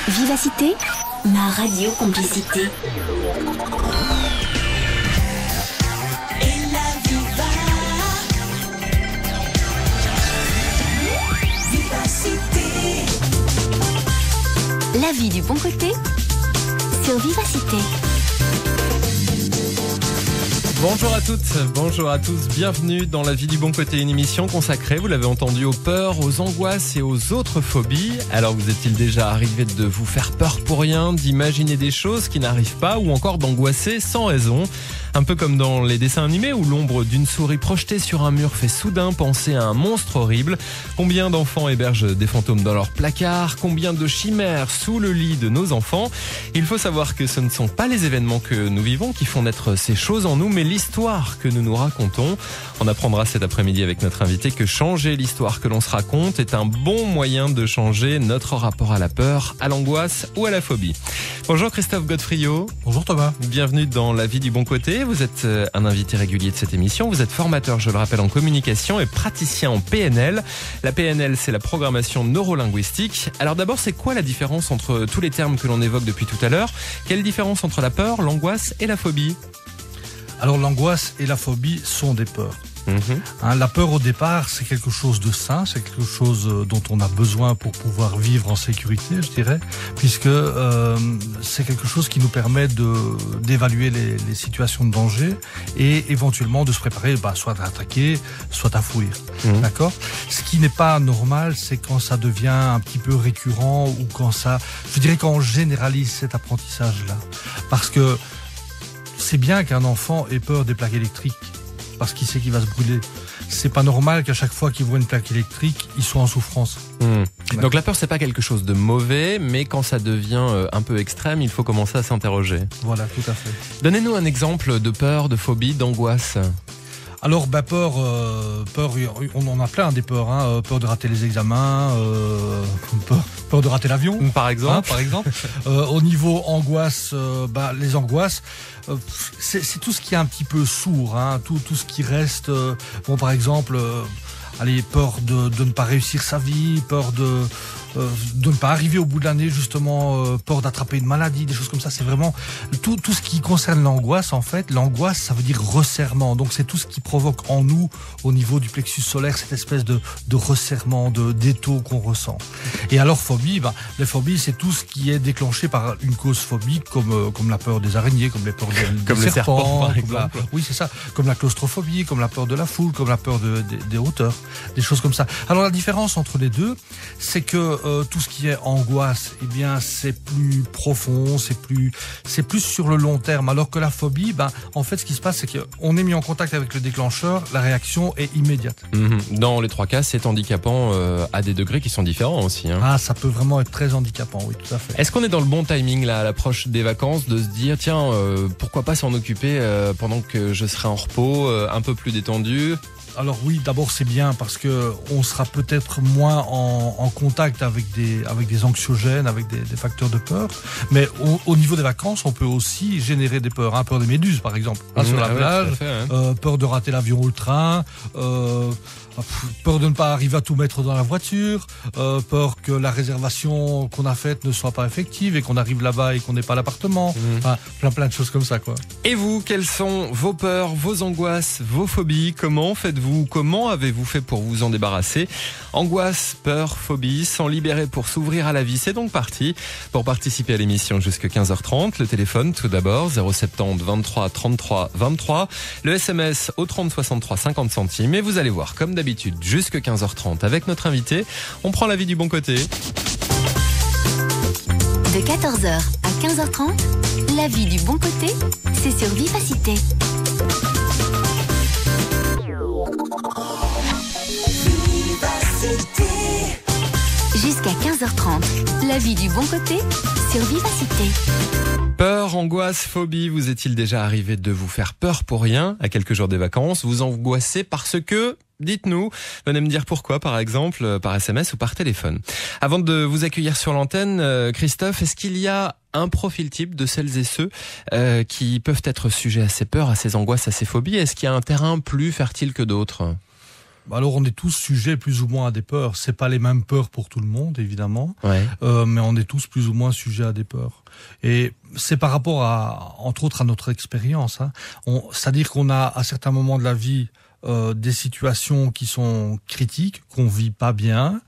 Vivacité, ma radio complicité. La vie du bon côté sur Vivacité. Bonjour à toutes, bonjour à tous, bienvenue dans La vie du bon côté, une émission consacrée, vous l'avez entendu, aux peurs, aux angoisses et aux autres phobies. Alors vous est-il déjà arrivé de vous faire peur pour rien, d'imaginer des choses qui n'arrivent pas ou encore d'angoisser sans raison ? Un peu comme dans les dessins animés où l'ombre d'une souris projetée sur un mur fait soudain penser à un monstre horrible. Combien d'enfants hébergent des fantômes dans leur placard ? Combien de chimères sous le lit de nos enfants ? Il faut savoir que ce ne sont pas les événements que nous vivons qui font naître ces choses en nous, mais l'histoire que nous nous racontons. On apprendra cet après-midi avec notre invité que changer l'histoire que l'on se raconte est un bon moyen de changer notre rapport à la peur, à l'angoisse ou à la phobie. Bonjour Christophe Godefriot. Bonjour Thomas. Bienvenue dans La vie du bon côté. Vous êtes un invité régulier de cette émission. Vous êtes formateur, je le rappelle, en communication et praticien en PNL. La PNL, c'est la programmation neurolinguistique. Alors d'abord, c'est quoi la différence entre tous les termes que l'on évoque depuis tout à l'heure ? Quelle différence entre la peur, l'angoisse et la phobie ? Alors l'angoisse et la phobie sont des peurs. La peur au départ, c'est quelque chose de sain, c'est quelque chose dont on a besoin pour pouvoir vivre en sécurité, je dirais, puisque c'est quelque chose qui nous permet d'évaluer les situations de danger et éventuellement de se préparer soit à attaquer, soit à fuir. D'accord ? Ce qui n'est pas normal, c'est quand ça devient un petit peu récurrent ou quand on généralise cet apprentissage-là. Parce que c'est bien qu'un enfant ait peur des plaques électriques, parce qu'il sait qu'il va se brûler. C'est pas normal qu'à chaque fois qu'il voit une plaque électrique, il soit en souffrance. Donc la peur, c'est pas quelque chose de mauvais, mais quand ça devient un peu extrême, il faut commencer à s'interroger. Voilà, tout à fait. Donnez-nous un exemple de peur, de phobie, d'angoisse. Alors, peur, on en a plein des peurs, peur de rater les examens, peur de rater l'avion, par exemple. Au niveau angoisse, les angoisses, c'est tout ce qui est un petit peu sourd, tout ce qui reste. Par exemple, peur de ne pas réussir sa vie, peur de ne pas arriver au bout de l'année, justement, peur d'attraper une maladie, des choses comme ça. C'est vraiment tout ce qui concerne l'angoisse, en fait. L'angoisse, ça veut dire resserrement. Donc, c'est tout ce qui provoque en nous, au niveau du plexus solaire, cette espèce de resserrement, d'étau qu'on ressent. Et alors, phobie, les phobies, c'est tout ce qui est déclenché par une cause phobique, comme la peur des araignées, comme les peurs des serpents, par exemple. Oui, c'est ça. Comme la claustrophobie, comme la peur de la foule, comme la peur des hauteurs, des choses comme ça. Alors, la différence entre les deux, c'est que tout ce qui est angoisse, c'est plus profond, c'est plus sur le long terme. Alors que la phobie, en fait, ce qui se passe, c'est qu'on est mis en contact avec le déclencheur, la réaction est immédiate. Dans les trois cas, c'est handicapant à des degrés qui sont différents aussi. Ça peut vraiment être très handicapant, oui, tout à fait. Est-ce qu'on est dans le bon timing là, à l'approche des vacances, de se dire tiens, pourquoi pas s'en occuper pendant que je serai en repos, un peu plus détendu ? Alors oui, d'abord c'est bien parce que on sera peut-être moins en contact avec des anxiogènes, avec des facteurs de peur. Mais au niveau des vacances, on peut aussi générer des peurs. Peur des méduses, par exemple, sur la plage. Peur de rater l'avion ou le train. Peur de ne pas arriver à tout mettre dans la voiture, peur que la réservation qu'on a faite ne soit pas effective et qu'on arrive là-bas et qu'on n'ait pas l'appartement. Plein de choses comme ça, quoi. Et vous, quelles sont vos peurs, vos angoisses, vos phobies ? Comment faites-vous ? Comment avez-vous fait pour vous en débarrasser ? Angoisse, peur, phobie, s'en libérer pour s'ouvrir à la vie, c'est donc parti. Pour participer à l'émission jusqu'à 15h30, le téléphone tout d'abord, 070 23 33 23, le SMS au 30 63 50 centimes, et vous allez voir, comme d'habitude, jusqu'à 15h30 avec notre invité, on prend la vie du bon côté. De 14h à 15h30, la vie du bon côté, c'est sur Vivacité. Jusqu'à 15h30, la vie du bon côté sur Vivacité. Peur, angoisse, phobie, vous est-il déjà arrivé de vous faire peur pour rien à quelques jours des vacances ? Vous angoissez parce que... Dites-nous, venez me dire pourquoi, par exemple, par SMS ou par téléphone. Avant de vous accueillir sur l'antenne, Christophe, est-ce qu'il y a un profil type de celles et ceux qui peuvent être sujets à ces peurs, à ces angoisses, à ces phobies ? Est-ce qu'il y a un terrain plus fertile que d'autres ? Alors on est tous sujets plus ou moins à des peurs. C'est pas les mêmes peurs pour tout le monde évidemment, mais on est tous plus ou moins sujets à des peurs. Et c'est par rapport à, entre autres, à notre expérience. C'est-à-dire qu'on a à certains moments de la vie des situations qui sont critiques, qu'on vit pas bien,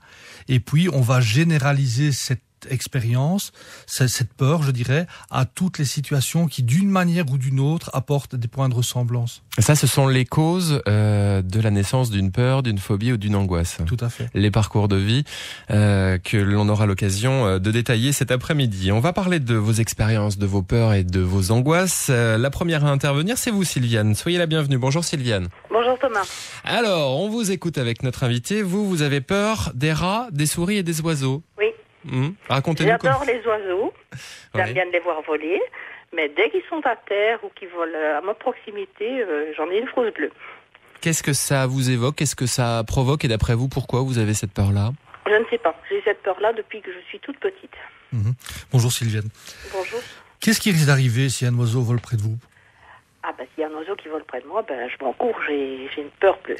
et puis on va généraliser cette expérience, cette peur, je dirais, à toutes les situations qui, d'une manière ou d'une autre, apportent des points de ressemblance. Ça, ce sont les causes de la naissance d'une peur, d'une phobie ou d'une angoisse. Tout à fait. Les parcours de vie que l'on aura l'occasion de détailler cet après-midi. On va parler de vos expériences, de vos peurs et de vos angoisses. La première à intervenir, c'est vous, Sylviane. Soyez la bienvenue. Bonjour, Sylviane. Bonjour, Thomas. Alors, on vous écoute avec notre invité. Vous avez peur des rats, des souris et des oiseaux. Oui. Racontez-nous. J'adore les oiseaux. J'aime bien de les voir voler. Mais dès qu'ils sont à terre ou qu'ils volent à ma proximité, j'en ai une frousse bleue. Qu'est-ce que ça vous évoque? Qu'est-ce que ça provoque? Et d'après vous, pourquoi vous avez cette peur-là? Je ne sais pas. J'ai cette peur-là depuis que je suis toute petite. Bonjour Sylviane. Bonjour. Qu'est-ce qui risque d'arriver si un oiseau vole près de vous? S'il y a un oiseau qui vole près de moi, je m'en cours. J'ai une peur bleue.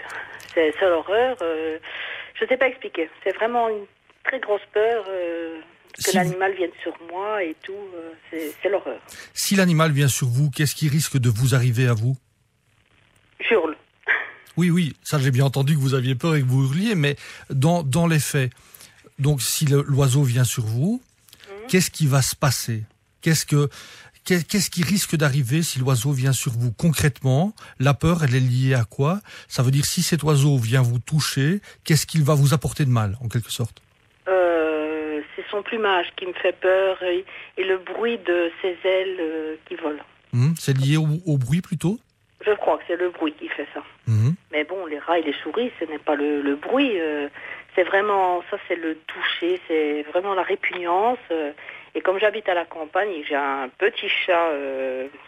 C'est l'horreur. Je ne sais pas expliquer. C'est vraiment une très grosse peur que l'animal vienne sur moi et tout. C'est l'horreur. Si l'animal vient sur vous, qu'est-ce qui risque de vous arriver à vous? J'hurle. Oui, ça j'ai bien entendu que vous aviez peur et que vous hurliez, mais dans les faits, donc si l'oiseau vient sur vous, qu'est-ce qui va se passer? Qu'est-ce qui risque d'arriver si l'oiseau vient sur vous? Concrètement, la peur, elle est liée à quoi? Ça veut dire si cet oiseau vient vous toucher, qu'est-ce qu'il va vous apporter de mal, en quelque sorte? C'est son plumage qui me fait peur et le bruit de ses ailes qui volent. C'est lié au bruit plutôt? Je crois que c'est le bruit qui fait ça. Mais bon, les rats et les souris, ce n'est pas le bruit. C'est vraiment, ça c'est le toucher, c'est vraiment la répugnance. Et comme j'habite à la campagne et que j'ai un petit chat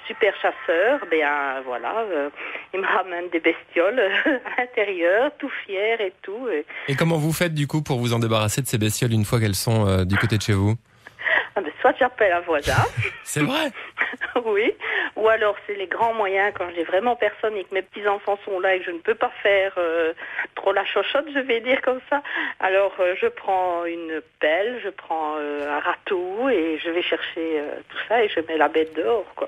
super chasseur, il me ramène des bestioles à l'intérieur, tout fier et tout. Et comment vous faites du coup pour vous en débarrasser de ces bestioles une fois qu'elles sont du côté de chez vous? Soit j'appelle un voisin. C'est vrai? Oui. Ou alors c'est les grands moyens quand j'ai vraiment personne et que mes petits-enfants sont là et que je ne peux pas faire trop la chochotte, je vais dire comme ça. Alors je prends une pelle, je prends un râteau et je vais chercher tout ça et je mets la bête dehors, quoi.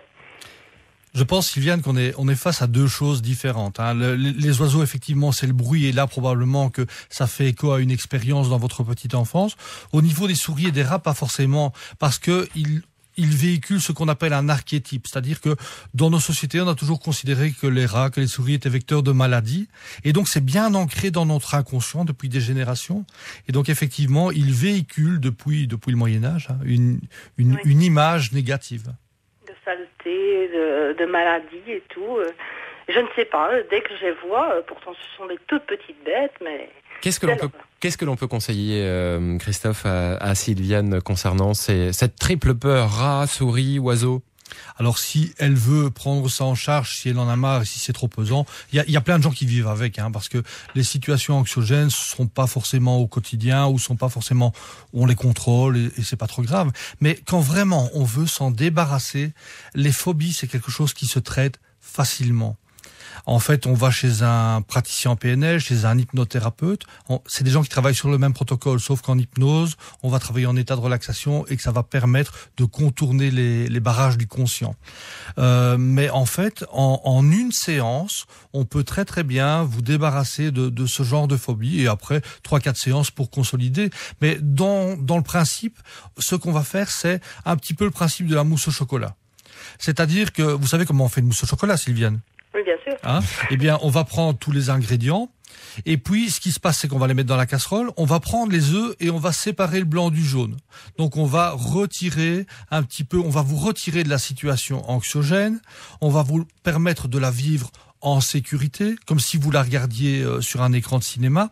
Je pense, Sylviane, qu'on est face à deux choses différentes. Les oiseaux, effectivement, c'est le bruit, et là, probablement que ça fait écho à une expérience dans votre petite enfance. Au niveau des souris et des rats, pas forcément, parce que ils véhiculent ce qu'on appelle un archétype. C'est-à-dire que dans nos sociétés, on a toujours considéré que les rats, que les souris étaient vecteurs de maladies. Et donc, c'est bien ancré dans notre inconscient depuis des générations. Et donc, effectivement, ils véhiculent depuis le Moyen-Âge une image négative. Saleté, de maladies et tout. Je ne sais pas, dès que je les vois, pourtant ce sont des toutes petites bêtes, mais... Qu'est-ce que l'on peut conseiller, Christophe, à Sylviane concernant cette triple peur, rat, souris, oiseau? Alors si elle veut prendre ça en charge, si elle en a marre, si c'est trop pesant, il y a plein de gens qui vivent avec, parce que les situations anxiogènes sont pas forcément au quotidien ou sont pas forcément où on les contrôle et c'est pas trop grave. Mais quand vraiment on veut s'en débarrasser, les phobies c'est quelque chose qui se traite facilement. En fait, on va chez un praticien en PNL, chez un hypnothérapeute. C'est des gens qui travaillent sur le même protocole, sauf qu'en hypnose, on va travailler en état de relaxation et que ça va permettre de contourner les barrages du conscient. Mais en fait, en une séance, on peut très très bien vous débarrasser de ce genre de phobie et après 3-4 séances pour consolider. Mais dans le principe, ce qu'on va faire, c'est un petit peu le principe de la mousse au chocolat. C'est-à-dire que, vous savez comment on fait une mousse au chocolat, Sylviane? Oui, bien sûr. Eh bien, on va prendre tous les ingrédients. Et puis, ce qui se passe, c'est qu'on va les mettre dans la casserole. On va prendre les œufs et on va séparer le blanc du jaune. Donc, on va retirer un petit peu, on va vous retirer de la situation anxiogène. On va vous permettre de la vivre en sécurité, comme si vous la regardiez sur un écran de cinéma.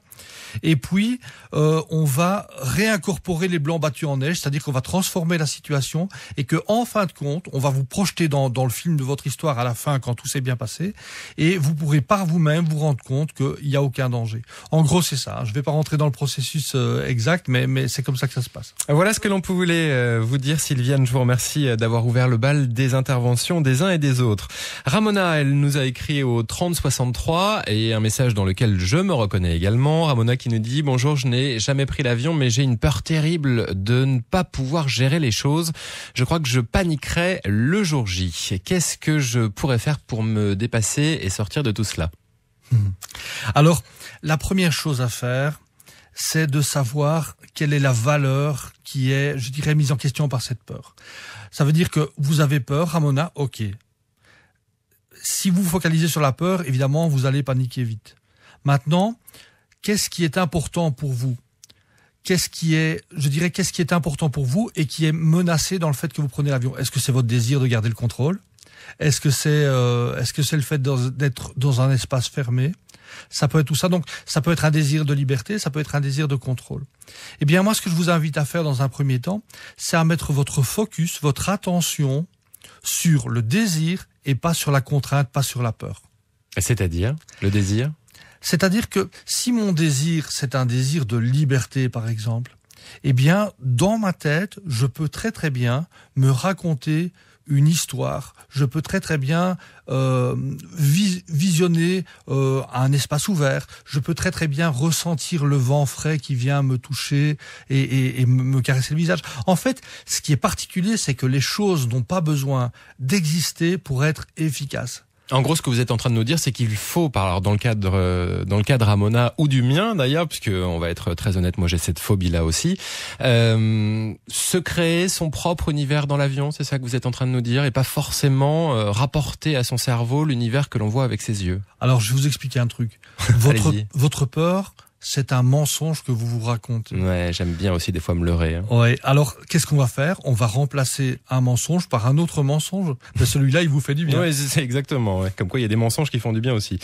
Et puis, on va réincorporer les blancs battus en neige, c'est-à-dire qu'on va transformer la situation et que, en fin de compte, on va vous projeter dans le film de votre histoire à la fin quand tout s'est bien passé et vous pourrez par vous-même vous rendre compte qu'il n'y a aucun danger. En gros, c'est ça. Je ne vais pas rentrer dans le processus exact, mais c'est comme ça que ça se passe. Voilà ce que l'on voulait vous dire, Sylviane. Je vous remercie d'avoir ouvert le bal des interventions des uns et des autres. Ramona, elle nous a écrit au 30 63 et un message dans lequel je me reconnais également. Ramona qui nous dit: bonjour, je n'ai jamais pris l'avion mais j'ai une peur terrible de ne pas pouvoir gérer les choses. Je crois que je paniquerai le jour J. Qu'est-ce que je pourrais faire pour me dépasser et sortir de tout cela? Alors, la première chose à faire, c'est de savoir quelle est la valeur qui est, je dirais, mise en question par cette peur. Ça veut dire que vous avez peur, Ramona, ok. Si vous focalisez sur la peur, évidemment, vous allez paniquer vite. Maintenant, qu'est-ce qui est important pour vous? Qu'est-ce qui est important pour vous et qui est menacé dans le fait que vous prenez l'avion? Est-ce que c'est votre désir de garder le contrôle? Est-ce que c'est le fait d'être dans un espace fermé? Ça peut être tout ça. Donc, ça peut être un désir de liberté, ça peut être un désir de contrôle. Eh bien, moi, ce que je vous invite à faire dans un premier temps, c'est à mettre votre focus, votre attention sur le désir et pas sur la contrainte, pas sur la peur. C'est-à-dire, le désir? C'est-à-dire que si mon désir, c'est un désir de liberté, par exemple, eh bien, dans ma tête, je peux très très bien me raconter une histoire. Je peux très très bien visionner un espace ouvert. Je peux très très bien ressentir le vent frais qui vient me toucher et me caresser le visage. En fait, ce qui est particulier, c'est que les choses n'ont pas besoin d'exister pour être efficaces. En gros, ce que vous êtes en train de nous dire, c'est qu'il faut, alors dans le cadre Ramona ou du mien d'ailleurs, puisque on va être très honnête, moi j'ai cette phobie-là aussi, se créer son propre univers dans l'avion, c'est ça que vous êtes en train de nous dire, et pas forcément rapporter à son cerveau l'univers que l'on voit avec ses yeux. Alors je vais vous expliquer un truc. Votre peur, c'est un mensonge que vous vous racontez. Ouais, j'aime bien aussi des fois me leurrer. Ouais. Alors, qu'est-ce qu'on va faire? On va remplacer un mensonge par un autre mensonge. Mais celui-là, il vous fait du bien. Oui, c'est exactement. Ouais. Comme quoi, il y a des mensonges qui font du bien aussi.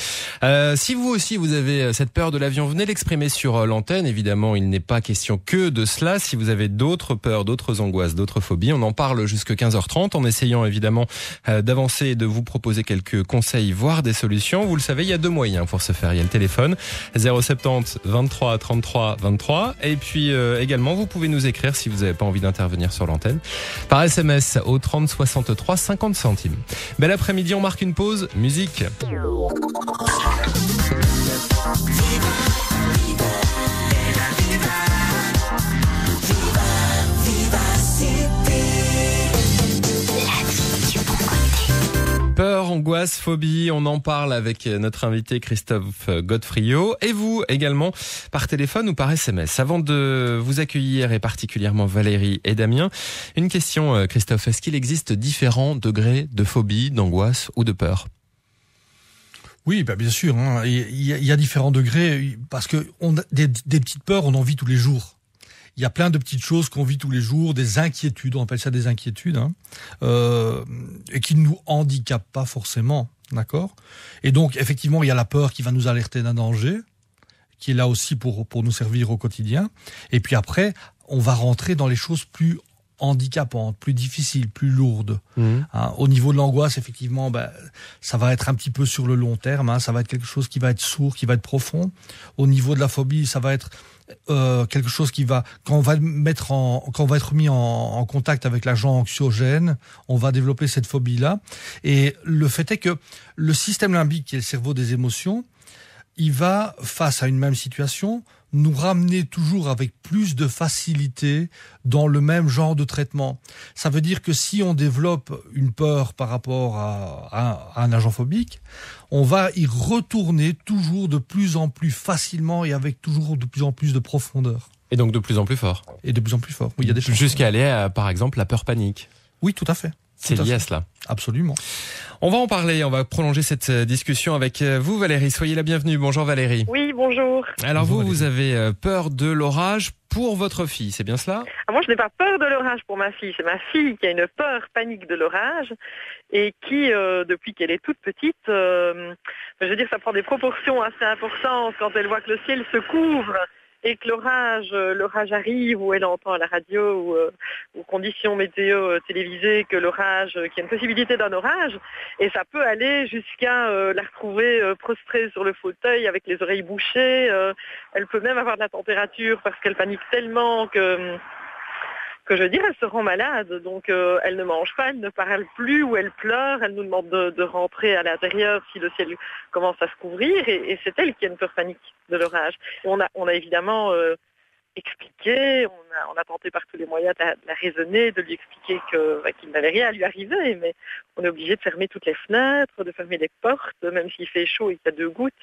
Si vous aussi, vous avez cette peur de l'avion, venez l'exprimer sur l'antenne. Évidemment, il n'est pas question que de cela. Si vous avez d'autres peurs, d'autres angoisses, d'autres phobies, on en parle jusqu'à 15h30 en essayant évidemment d'avancer et de vous proposer quelques conseils, voire des solutions. Vous le savez, il y a deux moyens pour ce faire. Il y a le téléphone 070 23 33 23 et puis également vous pouvez nous écrire si vous n'avez pas envie d'intervenir sur l'antenne par SMS au 30 63 50 centimes. Bel après-midi, on marque une pause, musique. Peur, angoisse, phobie, on en parle avec notre invité Christophe Godefriot et vous également par téléphone ou par SMS. Avant de vous accueillir et particulièrement Valérie et Damien, une question Christophe, est-ce qu'il existe différents degrés de phobie, d'angoisse ou de peur? Oui, bien sûr, hein. Il y a différents degrés parce que des petites peurs, on en vit tous les jours. Il y a plein de petites choses qu'on vit tous les jours, des inquiétudes, on appelle ça des inquiétudes, hein, et qui ne nous handicapent pas forcément, d'accord? Et donc, effectivement, il y a la peur qui va nous alerter d'un danger, qui est là aussi pour nous servir au quotidien. Et puis après, on va rentrer dans les choses plus handicapantes, plus difficiles, plus lourdes. Hein, au niveau de l'angoisse, effectivement, ça va être un petit peu sur le long terme, hein, ça va être quelque chose qui va être sourd, qui va être profond. Au niveau de la phobie, ça va être quelque chose qui va, quand on va être mis en contact avec l'agent anxiogène, on va développer cette phobie-là. Et le fait est que le système limbique, qui est le cerveau des émotions, il va, face à une même situation, nous ramener toujours avec plus de facilité dans le même genre de traitement. Ça veut dire que si on développe une peur par rapport à un agent phobique, on va y retourner toujours de plus en plus facilement et avec toujours de plus en plus de profondeur. Et donc de plus en plus fort. Et de plus en plus fort, oui, il y a des choses. Jusqu'à aller à, par exemple, la peur panique. Oui, tout à fait. C'est lié à cela. Absolument. On va en parler, on va prolonger cette discussion avec vous Valérie. Soyez la bienvenue. Bonjour Valérie. Oui, bonjour. Alors vous avez peur de l'orage pour votre fille, c'est bien cela? Moi, je n'ai pas peur de l'orage pour ma fille. C'est ma fille qui a une peur panique de l'orage et qui, depuis qu'elle est toute petite, je veux dire, ça prend des proportions assez importantes quand elle voit que le ciel se couvre et que l'orage arrive, ou elle entend à la radio ou conditions météo télévisées que l'orage, qu'il y a une possibilité d'un orage, et ça peut aller jusqu'à la retrouver prostrée sur le fauteuil avec les oreilles bouchées. Elle peut même avoir de la température parce qu'elle panique tellement que que je veux dire, elle se rend malade. Donc elle ne mange pas, elle ne parle plus ou elle pleure. Elle nous demande de rentrer à l'intérieur si le ciel commence à se couvrir. Et c'est elle qui a une peur panique de l'orage. On a évidemment expliqué, on a tenté par tous les moyens de la raisonner, de lui expliquer qu'il n'allait rien à lui arriver, mais on est obligé de fermer toutes les fenêtres, de fermer les portes, même s'il fait chaud et qu'il y a 2 gouttes,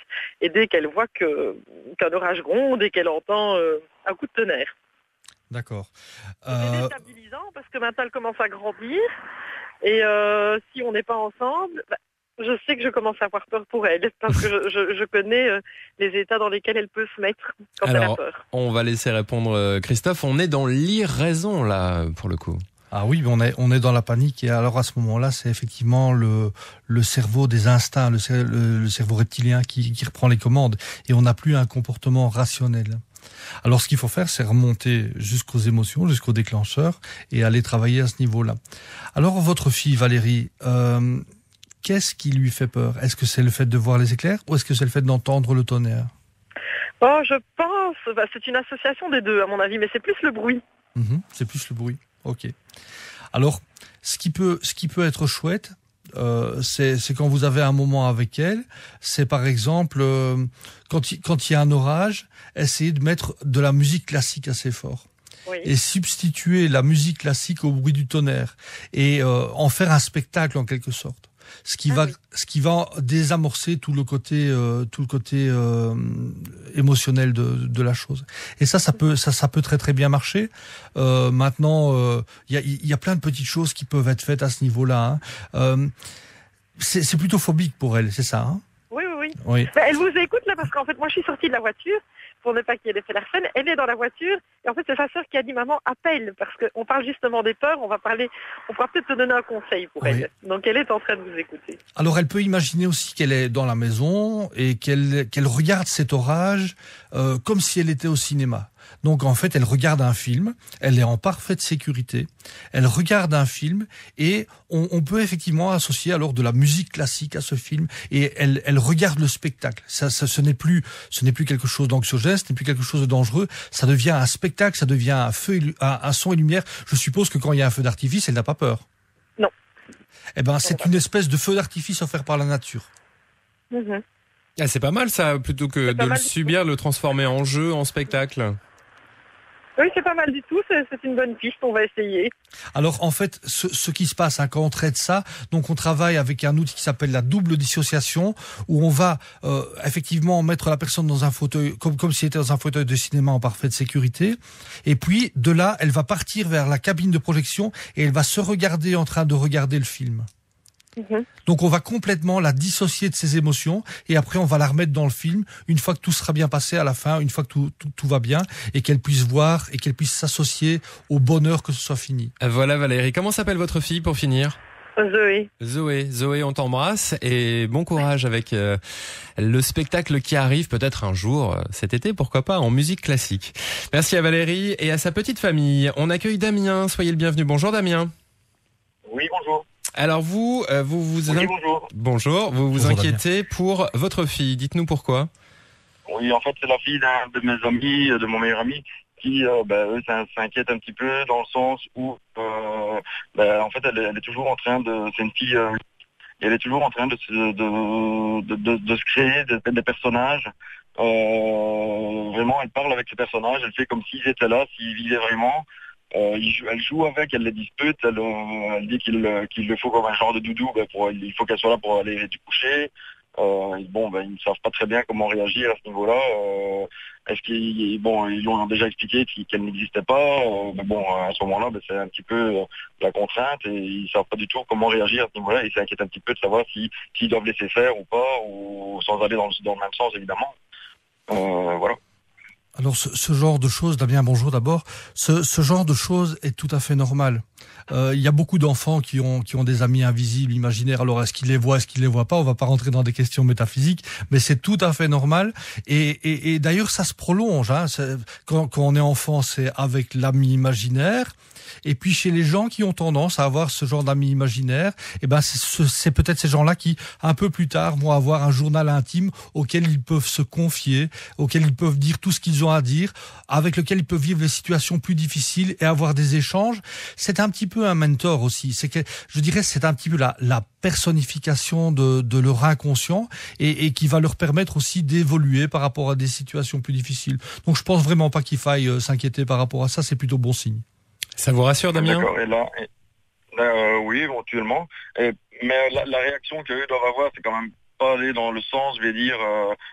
et dès qu'elle voit qu'un orage gronde et qu'elle entend un coup de tonnerre. D'accord. C'est déstabilisant parce que maintenant elle commence à grandir, et si on n'est pas ensemble... je sais que je commence à avoir peur pour elle, parce que je connais les états dans lesquels elle peut se mettre quand elle a peur. On va laisser répondre Christophe. On est dans l'irraison, là, pour le coup. Ah oui, on est dans la panique. Et alors, à ce moment-là, c'est effectivement le cerveau des instincts, le cerveau reptilien qui reprend les commandes. Et on n'a plus un comportement rationnel. Alors, ce qu'il faut faire, c'est remonter jusqu'aux émotions, jusqu'au déclencheur, et aller travailler à ce niveau-là. Alors, votre fille, Valérie... qu'est-ce qui lui fait peur? Est-ce que c'est le fait de voir les éclairs ou est-ce que c'est le fait d'entendre le tonnerre? Je pense, c'est une association des deux à mon avis, mais c'est plus le bruit. C'est plus le bruit, ok. Alors, ce qui peut être chouette, c'est quand vous avez un moment avec elle, c'est par exemple, quand il y a un orage, essayer de mettre de la musique classique assez fort. Oui. Et substituer la musique classique au bruit du tonnerre et en faire un spectacle en quelque sorte. Ce qui va désamorcer tout le côté émotionnel de la chose. Et ça peut très très bien marcher. Maintenant, il y a plein de petites choses qui peuvent être faites à ce niveau-là. C'est plutôt phobique pour elle, c'est ça, hein? Oui. Elle vous écoute là parce qu'en fait, moi, je suis sortie de la voiture pour ne pas qu'il y ait l'effet Larsen. Elle est dans la voiture et en fait, c'est sa sœur qui a dit maman appelle parce qu'on parle justement des peurs. On pourra peut-être te donner un conseil pour elle. Donc, elle est en train de vous écouter. Alors, elle peut imaginer aussi qu'elle est dans la maison et qu'elle regarde cet orage comme si elle était au cinéma. Donc en fait, elle regarde un film, elle est en parfaite sécurité, elle regarde un film et on peut effectivement associer alors de la musique classique à ce film et elle regarde le spectacle. Ce n'est plus quelque chose d'anxiogène, ce n'est plus quelque chose de dangereux, ça devient un spectacle, ça devient un son et lumière. Je suppose que quand il y a un feu d'artifice, elle n'a pas peur. Non. Eh ben, c'est une espèce de feu d'artifice offert par la nature. Ah, c'est pas mal ça, plutôt que de le subir, le transformer en jeu, en spectacle. Oui, c'est pas mal du tout, c'est une bonne piste, on va essayer. Alors en fait, ce qui se passe quand on traite ça, donc on travaille avec un outil qui s'appelle la double dissociation, où on va effectivement mettre la personne dans un fauteuil, comme si elle était dans un fauteuil de cinéma en parfaite sécurité, et puis de là, elle va partir vers la cabine de projection et elle va se regarder en train de regarder le film. Donc on va complètement la dissocier de ses émotions et après on va la remettre dans le film une fois que tout sera bien passé à la fin, une fois que tout va bien et qu'elle puisse voir et qu'elle puisse s'associer au bonheur que ce soit fini. Voilà Valérie, comment s'appelle votre fille pour finir? Zoé, on t'embrasse et bon courage avec le spectacle qui arrive peut-être un jour cet été, pourquoi pas, en musique classique. Merci à Valérie et à sa petite famille. On accueille Damien, soyez le bienvenu. Bonjour Damien. Oui, bonjour. Alors bonjour. Bonjour, vous vous inquiétez pour votre fille, dites-nous pourquoi. Oui, en fait, c'est la fille d'un de mes amis, de mon meilleur ami, qui eux, s'inquiète un petit peu dans le sens où, en fait, elle est toujours en train de... C'est une fille... et elle est toujours en train de se créer des personnages. Vraiment, elle parle avec ces personnages, elle fait comme s'ils étaient là, s'ils vivaient vraiment. Elle joue avec, elle les dispute, elle dit qu'il le faut comme un genre de doudou, il faut qu'elle soit là pour aller du coucher. Ils ne savent pas très bien comment réagir à ce niveau-là. Ils lui ont déjà expliqué qu'elle n'existait pas, à ce moment-là, c'est un petit peu la contrainte et ils savent pas du tout comment réagir à ce niveau-là. Ils s'inquiètent un petit peu de savoir s'ils doivent laisser faire ou pas, ou sans aller dans le même sens évidemment. Voilà. Alors ce genre de choses, Damien, bonjour d'abord, ce genre de choses est tout à fait normal. Il y a beaucoup d'enfants qui ont des amis invisibles, imaginaires. Alors, est-ce qu'ils les voient, est-ce qu'ils les voient pas? On va pas rentrer dans des questions métaphysiques, mais c'est tout à fait normal. Et d'ailleurs, ça se prolonge. Hein. Quand on est enfant, c'est avec l'ami imaginaire. Et puis chez les gens qui ont tendance à avoir ce genre d'amis imaginaires, c'est peut-être ces gens-là qui, un peu plus tard, vont avoir un journal intime auquel ils peuvent se confier, auquel ils peuvent dire tout ce qu'ils ont à dire, avec lequel ils peuvent vivre les situations plus difficiles et avoir des échanges. C'est un petit peu un mentor aussi. Je dirais, c'est un petit peu la personnification de leur inconscient et qui va leur permettre aussi d'évoluer par rapport à des situations plus difficiles. Donc je pense vraiment pas qu'il faille s'inquiéter par rapport à ça. C'est plutôt bon signe. Ça vous rassure, Damien? D'accord, et là, oui, éventuellement. Mais la réaction qu'eux doivent avoir, c'est quand même pas aller dans le sens, je vais dire,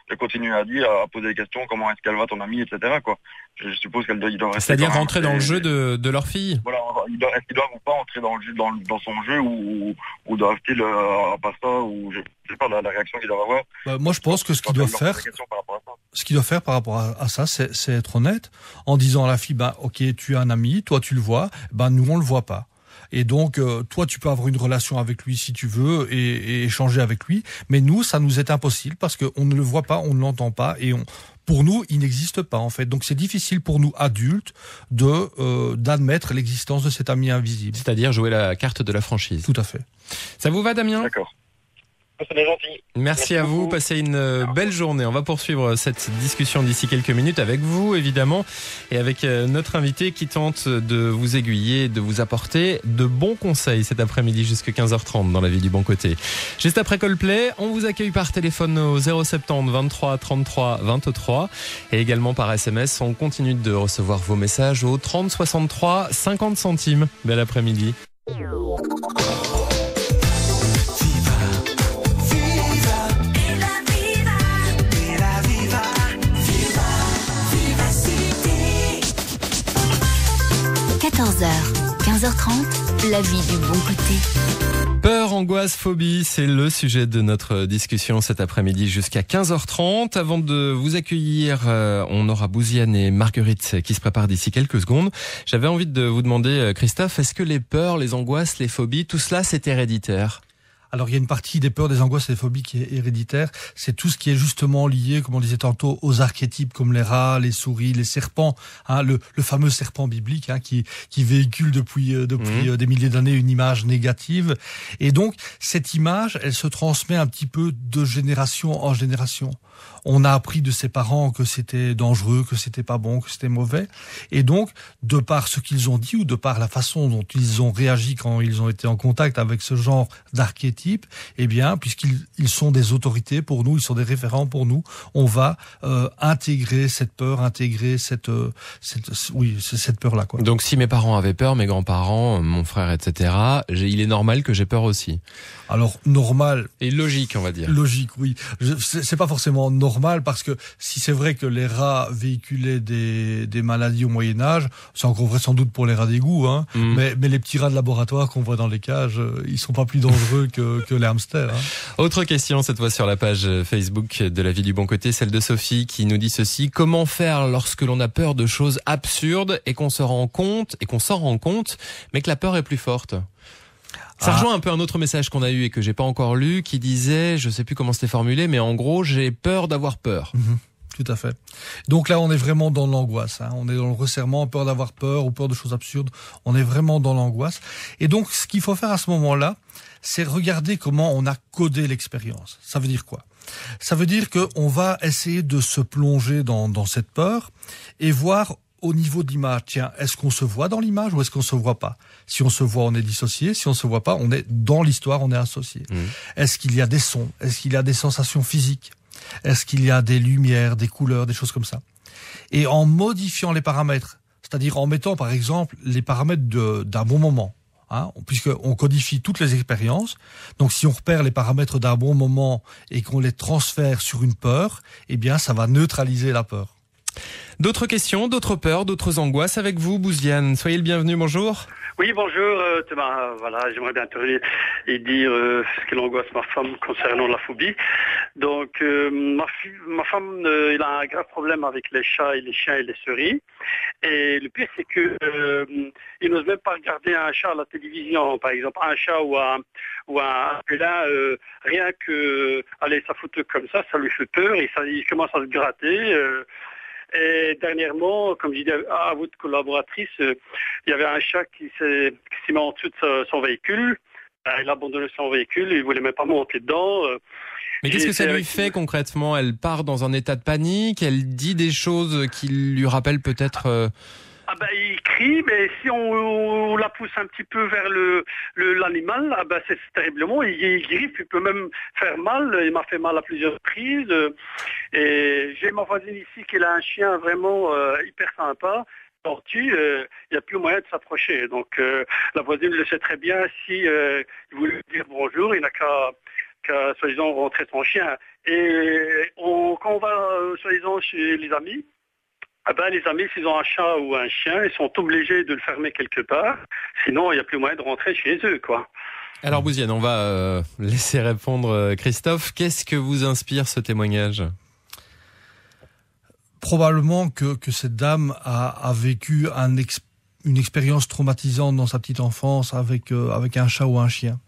de continuer à poser des questions, comment est-ce qu'elle va ton amie, etc. quoi. Je suppose qu'ils doivent rester. C'est-à-dire rentrer dans le jeu de leur fille. Voilà, est-ce qu'ils doivent ou pas entrer dans le jeu, dans son jeu, ou doivent-ils pas ça, ou je sais pas la réaction qu'ils doivent avoir. Moi, je pense que ce qu'ils doivent faire par rapport à ça, c'est être honnête en disant à la fille, ok, tu as un ami, toi tu le vois, nous on le voit pas. Et donc, toi, tu peux avoir une relation avec lui si tu veux et échanger avec lui. Mais nous, ça nous est impossible parce qu'on ne le voit pas, on ne l'entend pas et pour nous, il n'existe pas en fait. Donc, c'est difficile pour nous adultes d'admettre l'existence de cet ami invisible. C'est-à-dire jouer la carte de la franchise. Tout à fait. Ça vous va, Damien? D'accord. C'est gentil. Merci à vous, passez une belle journée. On va poursuivre cette discussion d'ici quelques minutes avec vous, évidemment, et avec notre invité qui tente de vous aiguiller, de vous apporter de bons conseils cet après-midi jusqu'à 15h30 dans la vie du bon côté. Juste après Coldplay, on vous accueille par téléphone au 070 23 33 23 et également par SMS. On continue de recevoir vos messages au 30 63 50 centimes. Bel après-midi. h 15h30, la vie du bon côté. Peur, angoisse, phobie, c'est le sujet de notre discussion cet après-midi jusqu'à 15h30. Avant de vous accueillir, on aura Bouziane et Marguerite qui se préparent d'ici quelques secondes. J'avais envie de vous demander, Christophe, est-ce que les peurs, les angoisses, les phobies, tout cela c'est héréditaire ? Alors il y a une partie des peurs, des angoisses et des phobies qui est héréditaire. C'est tout ce qui est justement lié, comme on disait tantôt, aux archétypes comme les rats, les souris, les serpents. Le fameux serpent biblique qui véhicule depuis des milliers d'années une image négative. Et donc cette image, elle se transmet un petit peu de génération en génération. On a appris de ses parents que c'était dangereux, que c'était pas bon, que c'était mauvais. Et donc, de par ce qu'ils ont dit ou de par la façon dont ils ont réagi quand ils ont été en contact avec ce genre d'archétype, puisqu'ils sont des autorités pour nous, ils sont des référents pour nous, on va intégrer cette peur, intégrer cette peur-là, quoi. Donc, si mes parents avaient peur, mes grands-parents, mon frère, etc., il est normal que j'ai peur aussi. Alors, normal. Et logique, on va dire. Logique, oui. C'est pas forcément normal parce que si c'est vrai que les rats véhiculaient des maladies au Moyen-Âge, c'est encore vrai sans doute pour les rats d'égout, mais les petits rats de laboratoire qu'on voit dans les cages, ils sont pas plus dangereux que les hamsters. Autre question, cette fois sur la page Facebook de la vie du bon côté, celle de Sophie qui nous dit ceci: comment faire lorsque l'on a peur de choses absurdes et qu'on s'en rend compte, mais que la peur est plus forte? Ça rejoint un peu un autre message qu'on a eu et que j'ai pas encore lu, qui disait, je sais plus comment c'était formulé, mais en gros, j'ai peur d'avoir peur. Tout à fait. Donc là, on est vraiment dans l'angoisse. On est dans le resserrement, peur d'avoir peur ou peur de choses absurdes. On est vraiment dans l'angoisse. Et donc, ce qu'il faut faire à ce moment-là, c'est regarder comment on a codé l'expérience. Ça veut dire quoi? Ça veut dire qu'on va essayer de se plonger dans cette peur et voir au niveau d'image, tiens, est-ce qu'on se voit dans l'image ou est-ce qu'on se voit pas? Si on se voit, on est dissocié. Si on se voit pas, on est dans l'histoire, on est associé. Est-ce qu'il y a des sons? Est-ce qu'il y a des sensations physiques? Est-ce qu'il y a des lumières, des couleurs, des choses comme ça? Et en modifiant les paramètres, c'est-à-dire en mettant par exemple les paramètres d'un bon moment, puisqu'on codifie toutes les expériences. Donc si on repère les paramètres d'un bon moment et qu'on les transfère sur une peur, ça va neutraliser la peur. D'autres questions, d'autres peurs, d'autres angoisses avec vous, Bouziane. Soyez le bienvenu, bonjour. Oui, bonjour Thomas. Voilà, j'aimerais bien intervenir et dire ce que l'angoisse ma femme concernant la phobie. Donc, ma femme, il a un grave problème avec les chats et les chiens et les souris. Et le pire, c'est que il n'ose même pas regarder un chat à la télévision, par exemple, un chat ou un félin, rien que aller sa photo comme ça lui fait peur et il commence à se gratter. Et dernièrement, comme je dis à votre collaboratrice, il y avait un chat qui s'est mis en dessous de son véhicule. Il a abandonné son véhicule, il voulait même pas monter dedans. Mais qu'est-ce que ça lui fait concrètement? Elle part dans un état de panique, elle dit des choses qui lui rappellent peut-être... il crie, mais si on la pousse un petit peu vers l'animal, c'est terriblement, il griffe, il peut même faire mal, il m'a fait mal à plusieurs reprises. Et j'ai ma voisine ici qui a un chien vraiment hyper sympa, tortue, il n'y a plus moyen de s'approcher. Donc la voisine le sait très bien, si il voulait dire bonjour, il n'a qu'à soi-disant rentrer son chien. Et quand on va soi-disant chez les amis, les amis, s'ils ont un chat ou un chien, ils sont obligés de le fermer quelque part. Sinon, il n'y a plus moyen de rentrer chez eux, quoi. Alors, Bouziane, on va laisser répondre Christophe. Qu'est-ce que vous inspire ce témoignage? Probablement que cette dame a vécu une expérience traumatisante dans sa petite enfance avec un chat ou un chien.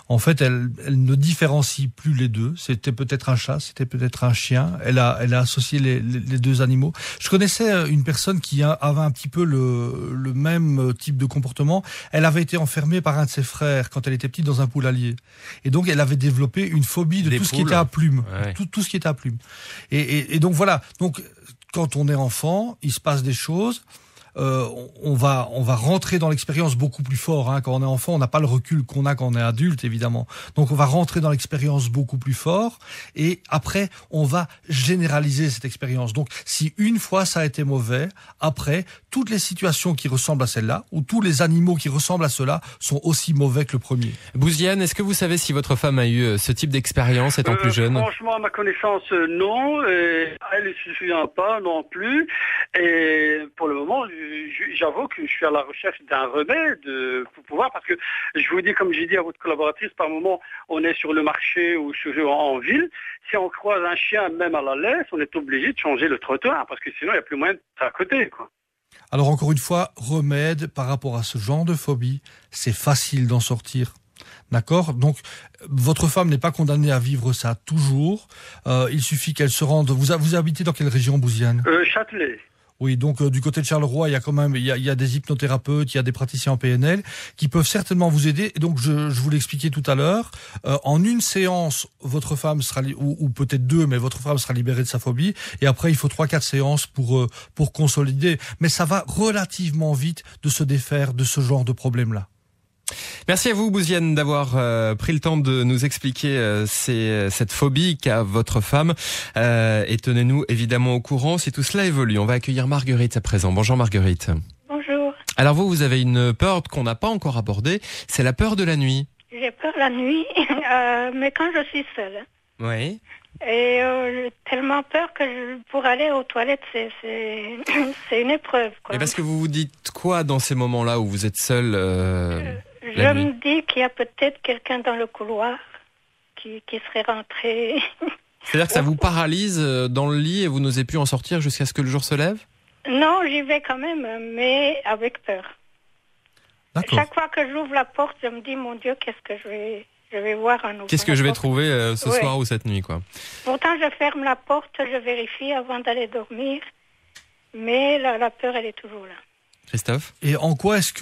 En fait, elle ne différencie plus les deux. C'était peut-être un chat, c'était peut-être un chien. Elle a associé les deux animaux. Je connaissais une personne qui avait un petit peu le même type de comportement. Elle avait été enfermée par un de ses frères quand elle était petite dans un poulailler. Et donc, elle avait développé une phobie de tout ce qui était à plumes. Ouais. Tout ce qui était à plumes. Et donc, voilà. Donc, quand on est enfant, il se passe des choses. On va rentrer dans l'expérience beaucoup plus fort. Quand on est enfant, on n'a pas le recul qu'on a quand on est adulte, évidemment. Donc, on va rentrer dans l'expérience beaucoup plus fort. Et après, on va généraliser cette expérience. Donc, si une fois ça a été mauvais, après, toutes les situations qui ressemblent à celle-là, ou tous les animaux qui ressemblent à ceux-là, sont aussi mauvais que le premier. Bouziane, est-ce que vous savez si votre femme a eu ce type d'expérience étant plus jeune? Franchement, à ma connaissance, non. Elle ne se souvient pas non plus. Et pour le moment, j'avoue que je suis à la recherche d'un remède pour pouvoir, parce que je vous dis, comme j'ai dit à votre collaboratrice, par moment, on est sur le marché ou en ville. Si on croise un chien, même à la laisse, on est obligé de changer le trottoir, parce que sinon, il n'y a plus moyen d'être à côté, quoi. Alors, encore une fois, remède par rapport à ce genre de phobie, c'est facile d'en sortir. D'accord? Donc, votre femme n'est pas condamnée à vivre ça toujours. Il suffit qu'elle se rende... Vous habitez dans quelle région, Bouziane? Châtelet. Oui, donc du côté de Charleroi, il y a des hypnothérapeutes, il y a des praticiens en PNL qui peuvent certainement vous aider. Et donc je vous l'expliquais tout à l'heure, en une séance, votre femme sera ou peut-être deux, mais votre femme sera libérée de sa phobie. Et après, il faut 3-4 séances pour consolider. Mais ça va relativement vite de se défaire de ce genre de problème-là. Merci à vous, Bouziane, d'avoir pris le temps de nous expliquer cette phobie qu'a votre femme. Et tenez-nous évidemment au courant si tout cela évolue. On va accueillir Marguerite à présent. Bonjour Marguerite. Bonjour. Alors vous avez une peur qu'on n'a pas encore abordée, c'est la peur de la nuit. J'ai peur la nuit, mais quand je suis seule. Oui. Et j'ai tellement peur que pour aller aux toilettes, c'est une épreuve, quoi. Et parce que vous vous dites quoi dans ces moments-là où vous êtes seule Je me dis qu'il y a peut-être quelqu'un dans le couloir qui serait rentré. C'est-à-dire que ça vous paralyse dans le lit et vous n'osez plus en sortir jusqu'à ce que le jour se lève? Non, j'y vais quand même, mais avec peur. D'accord. Chaque fois que j'ouvre la porte, je me dis, mon Dieu, qu'est-ce que je vais voir en ouvrant. Qu'est-ce que je vais trouver ce soir ou cette nuit, quoi. Pourtant, je ferme la porte, je vérifie avant d'aller dormir, mais la peur, elle est toujours là. Christophe? Et en quoi est-ce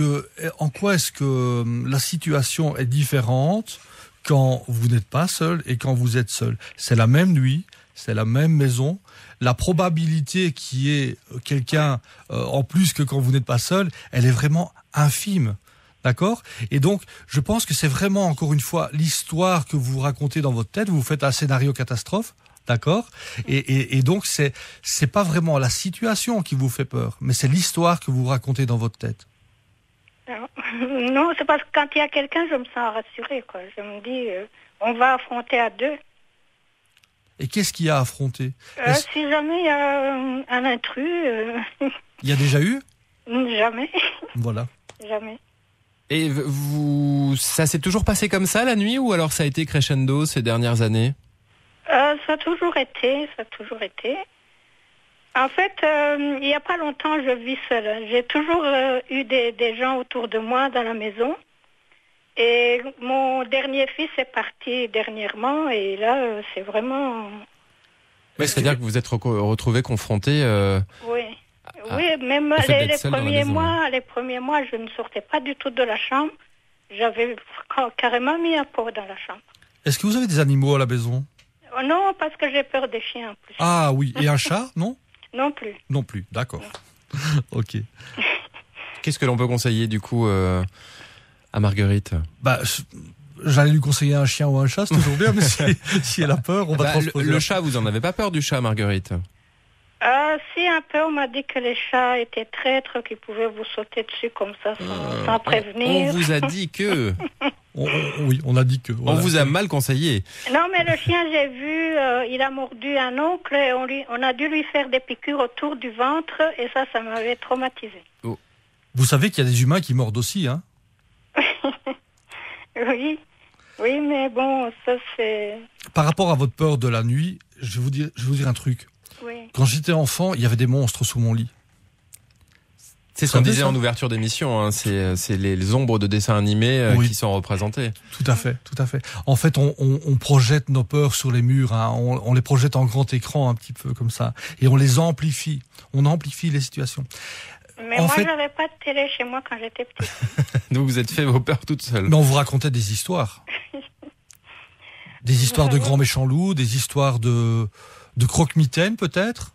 que la situation est différente quand vous n'êtes pas seul et quand vous êtes seul? C'est la même nuit, c'est la même maison. La probabilité qu'il y ait quelqu'un en plus que quand vous n'êtes pas seul, elle est vraiment infime. D'accord? Et donc, je pense que c'est vraiment, encore une fois, l'histoire que vous racontez dans votre tête. Vous faites un scénario catastrophe. D'accord? Et donc, c'est pas vraiment la situation qui vous fait peur, mais c'est l'histoire que vous racontez dans votre tête. Non, c'est parce que quand il y a quelqu'un, je me sens rassurée, quoi. Je me dis, on va affronter à deux. Et qu'est-ce qu'il y a à affronter? Si jamais il y a un intrus... Il y a déjà eu? Jamais. Voilà. Jamais. Et ça s'est toujours passé comme ça la nuit ou alors ça a été crescendo ces dernières années? Ça a toujours été. En fait, il n'y a pas longtemps, je vis seule. J'ai toujours eu des gens autour de moi dans la maison. Et mon dernier fils est parti dernièrement et là, c'est vraiment... Oui, c'est-à-dire que vous êtes retrouvés confrontés... Oui, même les premiers mois, je ne sortais pas du tout de la chambre. J'avais carrément mis un pot dans la chambre. Est-ce que vous avez des animaux à la maison? Non, parce que j'ai peur des chiens en plus. Ah oui, et un chat, non? Non plus. Non plus, d'accord. Ok. Qu'est-ce que l'on peut conseiller du coup à Marguerite? J'allais lui conseiller un chien ou un chat, c'est toujours bien, mais si elle a peur, on va transposer. Le chat, vous en avez pas peur du chat, Marguerite? Si, un peu, on m'a dit que les chats étaient traîtres, qu'ils pouvaient vous sauter dessus comme ça, sans prévenir. On vous a dit que... Oui, on a dit que... Voilà. On vous a mal conseillé. Non, mais le chien, j'ai vu, il a mordu un oncle et on a dû lui faire des piqûres autour du ventre et ça m'avait traumatisé. Oh. Vous savez qu'il y a des humains qui mordent aussi, hein? Oui, mais bon, ça c'est... Par rapport à votre peur de la nuit, je vais vous dire un truc. Oui. Quand j'étais enfant, il y avait des monstres sous mon lit. C'est ce qu'on disait en ouverture d'émission, hein. C'est les ombres de dessins animés qui sont représentées. Tout à fait. En fait, on projette nos peurs sur les murs, hein. On les projette en grand écran un petit peu comme ça, et on les amplifie. On amplifie les situations. Mais moi, j'avais pas de télé chez moi quand j'étais petite. Donc vous êtes fait vos peurs toutes seules. Mais on vous racontait des histoires. Des histoires de grands méchants loups, des histoires de croque-mitaines peut-être.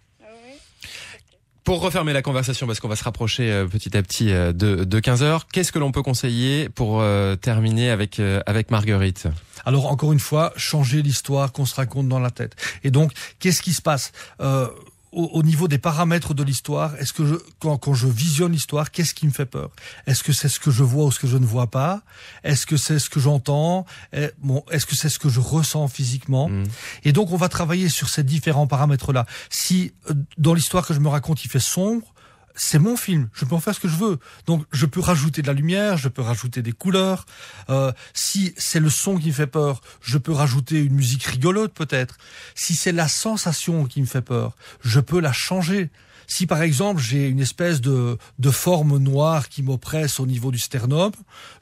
Pour refermer la conversation, parce qu'on va se rapprocher petit à petit de 15h, qu'est-ce que l'on peut conseiller pour terminer avec Marguerite? Alors encore une fois, changer l'histoire qu'on se raconte dans la tête. Et donc, qu'est-ce qui se passe au niveau des paramètres de l'histoire? Est-ce que quand je visionne l'histoire, qu'est-ce qui me fait peur? Est-ce que c'est ce que je vois ou ce que je ne vois pas? Est-ce que c'est ce que j'entends? Est-ce que c'est ce que je ressens physiquement? Et donc on va travailler sur ces différents paramètres-là. Si dans l'histoire que je me raconte, il fait sombre, c'est mon film, je peux en faire ce que je veux. Donc je peux rajouter de la lumière, je peux rajouter des couleurs. Si c'est le son qui me fait peur, je peux rajouter une musique rigolote peut-être. Si c'est la sensation qui me fait peur, je peux la changer. Si par exemple j'ai une espèce de forme noire qui m'oppresse au niveau du sternum,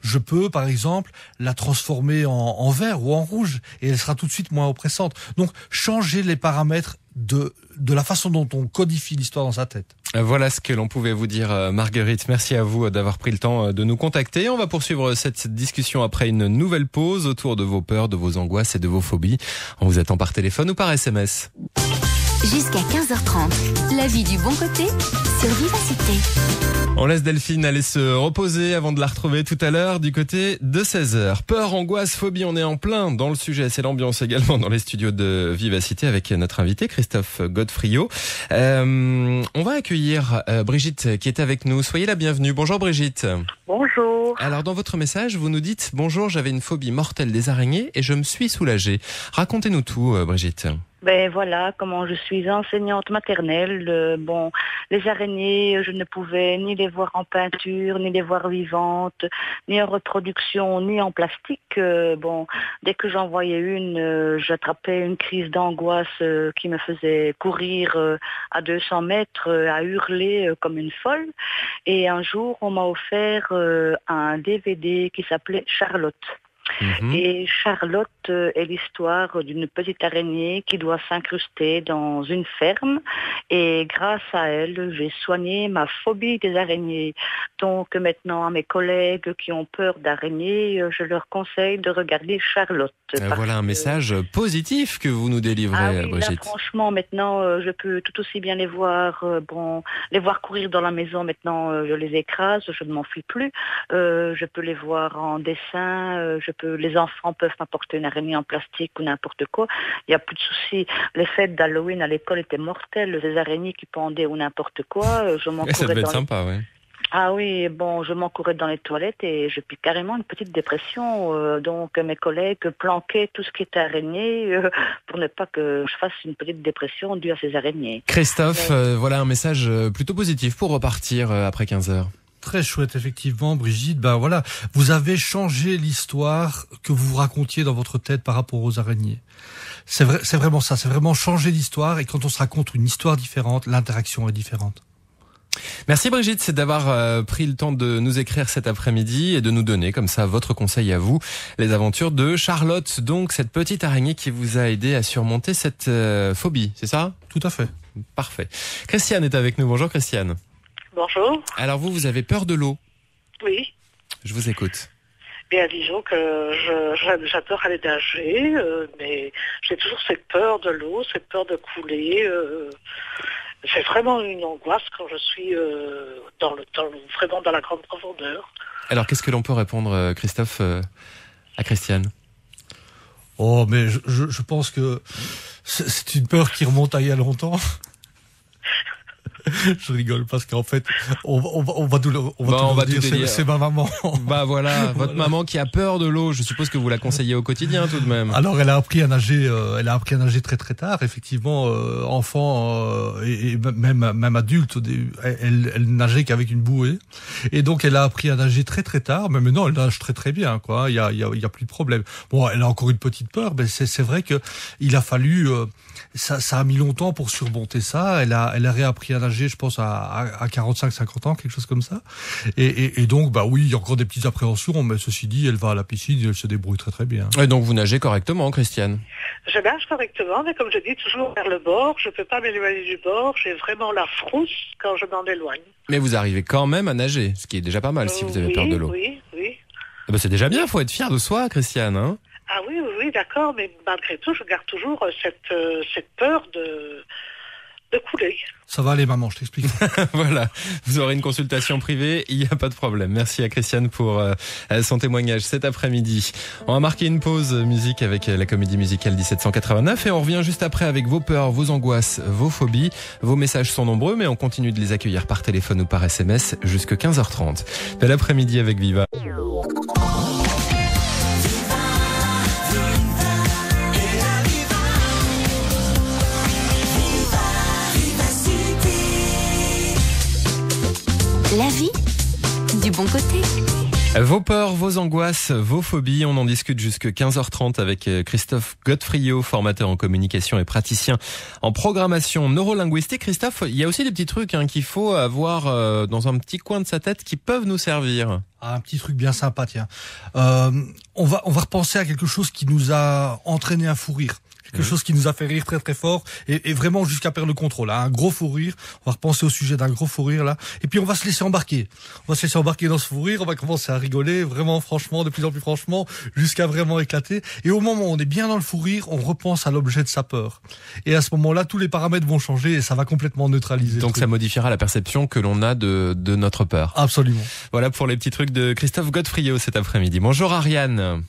je peux par exemple la transformer en vert ou en rouge et elle sera tout de suite moins oppressante. Donc changer les paramètres de la façon dont on codifie l'histoire dans sa tête. Voilà ce que l'on pouvait vous dire, Marguerite. Merci à vous d'avoir pris le temps de nous contacter. On va poursuivre cette discussion après une nouvelle pause autour de vos peurs, de vos angoisses et de vos phobies. On vous attend par téléphone ou par SMS. Jusqu'à 15h30, la vie du bon côté sur Vivacité. On laisse Delphine aller se reposer avant de la retrouver tout à l'heure du côté de 16h. Peur, angoisse, phobie, on est en plein dans le sujet. C'est l'ambiance également dans les studios de Vivacité avec notre invité Christophe Godefriot. On va accueillir Brigitte qui est avec nous. Soyez la bienvenue. Bonjour Brigitte. Bonjour. Alors dans votre message, vous nous dites « Bonjour, j'avais une phobie mortelle des araignées et je me suis soulagée ». Racontez-nous tout Brigitte. Ben voilà, comment je suis enseignante maternelle. Les araignées, je ne pouvais ni les voir en peinture, ni les voir vivantes, ni en reproduction, ni en plastique. Dès que j'en voyais une, j'attrapais une crise d'angoisse qui me faisait courir à 200 mètres, à hurler comme une folle. Et un jour, on m'a offert un DVD qui s'appelait Charlotte. Et Charlotte est l'histoire d'une petite araignée qui doit s'incruster dans une ferme et grâce à elle, j'ai soigné ma phobie des araignées. Donc maintenant, à mes collègues qui ont peur d'araignées, je leur conseille de regarder Charlotte. Voilà un message positif que vous nous délivrez, Brigitte. Là, franchement, maintenant, je peux tout aussi bien les voir courir dans la maison. Maintenant, je les écrase, je ne m'enfuis plus. Je peux les voir en dessin, les enfants peuvent m'apporter une araignée en plastique ou n'importe quoi. Il n'y a plus de souci. Les fêtes d'Halloween à l'école étaient mortelles. Les araignées qui pendaient ou n'importe quoi. Ça devait être sympa, oui. Ah oui, je m'encourais dans les toilettes et j'ai pris carrément une petite dépression. Donc mes collègues planquaient tout ce qui était araignée pour ne pas que je fasse une petite dépression due à ces araignées. Christophe, voilà un message plutôt positif pour repartir après 15h. Très chouette, effectivement, Brigitte. Ben voilà, vous avez changé l'histoire que vous racontiez dans votre tête par rapport aux araignées. C'est vraiment ça, c'est vraiment changer l'histoire, et quand on se raconte une histoire différente, l'interaction est différente. Merci Brigitte, c'est d'avoir pris le temps de nous écrire cet après-midi et de nous donner comme ça votre conseil à vous, les aventures de Charlotte, donc cette petite araignée qui vous a aidé à surmonter cette phobie, c'est ça ? Tout à fait. Parfait. Christiane est avec nous, bonjour Christiane. Bonjour. Alors vous avez peur de l'eau ? Oui. Je vous écoute. Bien, disons que j'adore aller nager, mais j'ai toujours cette peur de l'eau, cette peur de couler. C'est vraiment une angoisse quand je suis vraiment dans la grande profondeur. Alors qu'est-ce que l'on peut répondre, Christophe, à Christiane ? Oh, mais je pense que c'est une peur qui remonte à il y a longtemps. Je rigole parce qu'en fait, on va tout dire. C'est ma maman. Bah voilà, votre maman qui a peur de l'eau. Je suppose que vous la conseillez au quotidien tout de même. Alors, elle a appris à nager très très tard. Effectivement, enfant et même adulte, elle nageait qu'avec une bouée. Et donc, elle a appris à nager très très tard. Mais maintenant, elle nage très très bien, quoi. Il y a plus de problème. Bon, elle a encore une petite peur, mais c'est vrai que il a fallu. Ça a mis longtemps pour surmonter ça. Elle a réappris à nager, je pense, à 45-50 ans, quelque chose comme ça. Et donc, bah oui, il y a encore des petites appréhensions, mais ceci dit, elle va à la piscine et elle se débrouille très très bien. Et donc, vous nagez correctement, Christiane ? Je nage correctement, mais comme je dis, toujours vers le bord. Je peux pas m'éloigner du bord. J'ai vraiment la frousse quand je m'en éloigne. Mais vous arrivez quand même à nager, ce qui est déjà pas mal si vous avez peur de l'eau. Oui. Eh ben, c'est déjà bien, faut être fier de soi, Christiane, hein ? Ah oui, d'accord, mais malgré tout, je garde toujours cette peur de couler. Ça va aller, maman, je t'explique. Voilà, vous aurez une consultation privée, il n'y a pas de problème. Merci à Christiane pour son témoignage cet après-midi. On va marquer une pause musique avec la comédie musicale 1789 et on revient juste après avec vos peurs, vos angoisses, vos phobies. Vos messages sont nombreux, mais on continue de les accueillir par téléphone ou par SMS jusqu'à 15h30. Bel après-midi avec Viva. La vie du bon côté. Vos peurs, vos angoisses, vos phobies, on en discute jusqu'à 15h30 avec Christophe Godefriot, formateur en communication et praticien en programmation neurolinguistique. Christophe, il y a aussi des petits trucs qu'il faut avoir dans un petit coin de sa tête qui peuvent nous servir. Ah, un petit truc bien sympa, tiens. On va repenser à quelque chose qui nous a entraîné un fou rire. Quelque chose qui nous a fait rire très très fort et vraiment jusqu'à perdre le contrôle. Un gros fou rire. On va repenser au sujet d'un gros fou rire là. Et puis on va se laisser embarquer. On va se laisser embarquer dans ce fou rire. On va commencer à rigoler vraiment franchement, de plus en plus franchement, jusqu'à vraiment éclater. Et au moment où on est bien dans le fou rire, on repense à l'objet de sa peur. Et à ce moment-là, tous les paramètres vont changer et ça va complètement neutraliser. Donc ça modifiera la perception que l'on a de notre peur. Absolument. Voilà pour les petits trucs de Christophe Godefriot cet après-midi. Bonjour Ariane.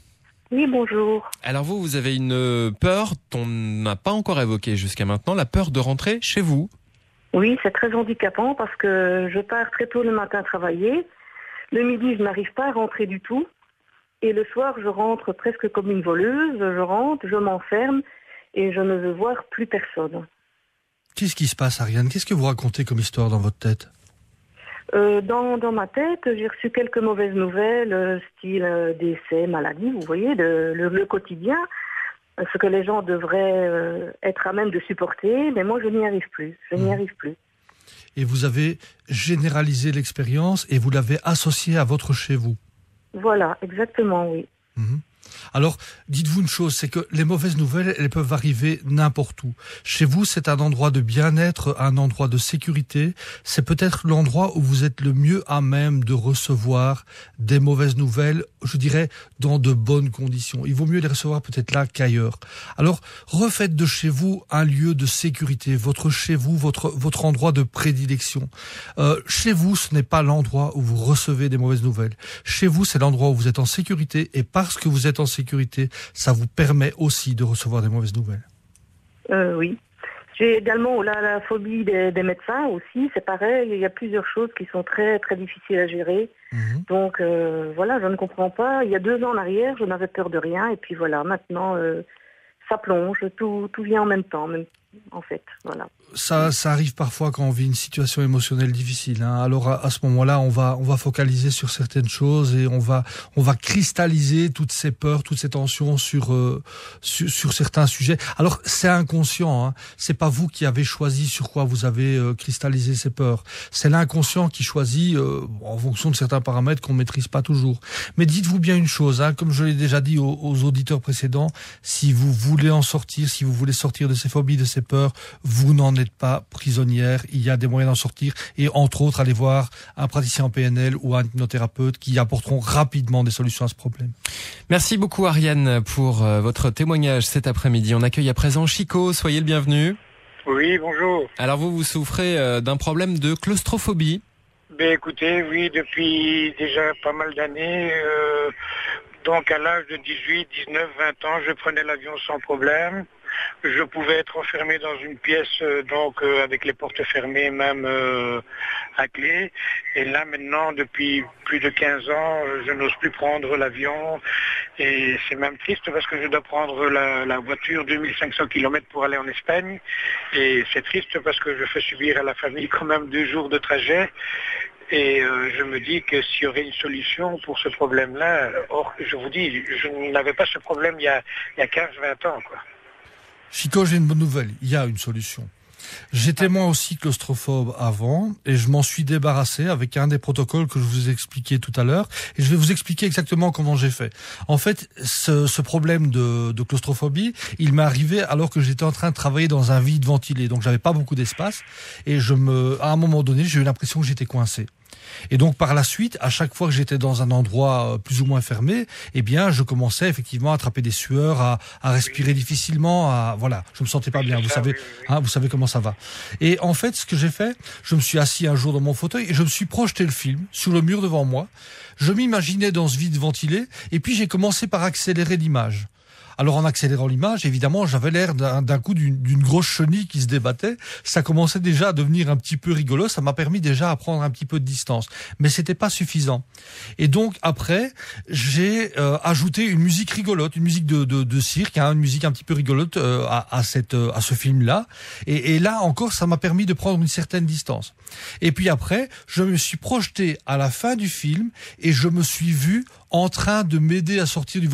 Oui, bonjour. Alors vous avez une peur qu'on n'a pas encore évoquée jusqu'à maintenant, la peur de rentrer chez vous. Oui, c'est très handicapant parce que je pars très tôt le matin travailler. Le midi, je n'arrive pas à rentrer du tout. Et le soir, je rentre presque comme une voleuse. Je rentre, je m'enferme et je ne veux voir plus personne. Qu'est-ce qui se passe, Ariane ? Qu'est-ce que vous racontez comme histoire dans votre tête ? Dans ma tête, j'ai reçu quelques mauvaises nouvelles, style décès, maladie, vous voyez, le quotidien, ce que les gens devraient être à même de supporter, mais moi je n'y arrive plus, Et vous avez généralisé l'expérience et vous l'avez associée à votre chez vous. Voilà, exactement, oui. Alors, dites-vous une chose, c'est que les mauvaises nouvelles, elles peuvent arriver n'importe où. Chez vous, c'est un endroit de bien-être, un endroit de sécurité. C'est peut-être l'endroit où vous êtes le mieux à même de recevoir des mauvaises nouvelles, je dirais, dans de bonnes conditions. Il vaut mieux les recevoir peut-être là qu'ailleurs. Alors, refaites de chez vous un lieu de sécurité, votre chez vous, votre endroit de prédilection. Chez vous, ce n'est pas l'endroit où vous recevez des mauvaises nouvelles. Chez vous, c'est l'endroit où vous êtes en sécurité et parce que vous êtes en sécurité, ça vous permet aussi de recevoir des mauvaises nouvelles. Oui. J'ai également la phobie des médecins aussi, c'est pareil, il y a plusieurs choses qui sont très très difficiles à gérer. Donc voilà, je ne comprends pas. Il y a 2 ans en arrière, je n'avais peur de rien et puis voilà, maintenant ça plonge, tout vient en même temps. en fait. Voilà. Ça arrive parfois quand on vit une situation émotionnelle difficile. Alors à ce moment-là, on va focaliser sur certaines choses et on va cristalliser toutes ces peurs, toutes ces tensions sur certains sujets. Alors c'est inconscient. C'est pas vous qui avez choisi sur quoi vous avez cristallisé ces peurs. C'est l'inconscient qui choisit en fonction de certains paramètres qu'on maîtrise pas toujours. Mais dites-vous bien une chose, comme je l'ai déjà dit aux auditeurs précédents, si vous voulez en sortir, si vous voulez sortir de ces phobies, de ces peurs, vous n'en êtes pas prisonnière, il y a des moyens d'en sortir et entre autres aller voir un praticien en PNL ou un hypnothérapeute qui apporteront rapidement des solutions à ce problème. Merci beaucoup Ariane pour votre témoignage cet après-midi. On accueille à présent Chico, soyez le bienvenu. Oui, bonjour. Alors vous souffrez d'un problème de claustrophobie? Écoutez, oui, depuis déjà pas mal d'années, donc à l'âge de 18, 19, 20 ans, je prenais l'avion sans problème. Je pouvais être enfermé dans une pièce avec les portes fermées, même à clé. Et là maintenant, depuis plus de 15 ans, je n'ose plus prendre l'avion. Et c'est même triste parce que je dois prendre la voiture 2500 km pour aller en Espagne. Et c'est triste parce que je fais subir à la famille quand même 2 jours de trajet. Et je me dis que s'il y aurait une solution pour ce problème-là, or, je vous dis, je n'avais pas ce problème il y a 15-20 ans, quoi. Chico, j'ai une bonne nouvelle. Il y a une solution. J'étais moi aussi claustrophobe avant et je m'en suis débarrassé avec un des protocoles que je vous ai expliqué tout à l'heure et je vais vous expliquer exactement comment j'ai fait. En fait, ce problème de claustrophobie, il m'est arrivé alors que j'étais en train de travailler dans un vide ventilé, donc j'avais pas beaucoup d'espace et à un moment donné, j'ai eu l'impression que j'étais coincé. Et donc par la suite, à chaque fois que j'étais dans un endroit plus ou moins fermé, je commençais effectivement à attraper des sueurs, à respirer difficilement, je me sentais pas bien. Vous savez comment ça va. Et en fait, ce que j'ai fait, je me suis assis un jour dans mon fauteuil et je me suis projeté le film sur le mur devant moi. Je m'imaginais dans ce vide ventilé et puis j'ai commencé par accélérer l'image. Alors en accélérant l'image, évidemment, j'avais l'air d'un coup d'une grosse chenille qui se débattait. Ça commençait déjà à devenir un petit peu rigolo. Ça m'a permis déjà à prendre un petit peu de distance. Mais c'était pas suffisant. Et donc après, j'ai ajouté une musique rigolote, une musique de cirque, une musique un petit peu rigolote à ce film-là. Et là encore, ça m'a permis de prendre une certaine distance. Et puis après, je me suis projeté à la fin du film et je me suis vu en train de m'aider à sortir du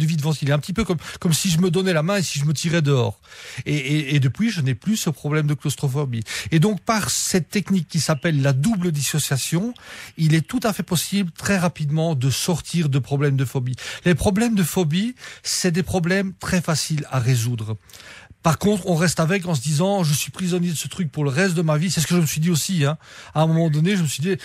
vide ventilé, un petit peu comme si je me donnais la main et si je me tirais dehors. Et depuis, je n'ai plus ce problème de claustrophobie. Et donc, par cette technique qui s'appelle la double dissociation, il est tout à fait possible très rapidement de sortir de problèmes de phobie. Les problèmes de phobie, c'est des problèmes très faciles à résoudre. Par contre, on reste avec en se disant, je suis prisonnier de ce truc pour le reste de ma vie. C'est ce que je me suis dit aussi. À un moment donné, je me suis dit,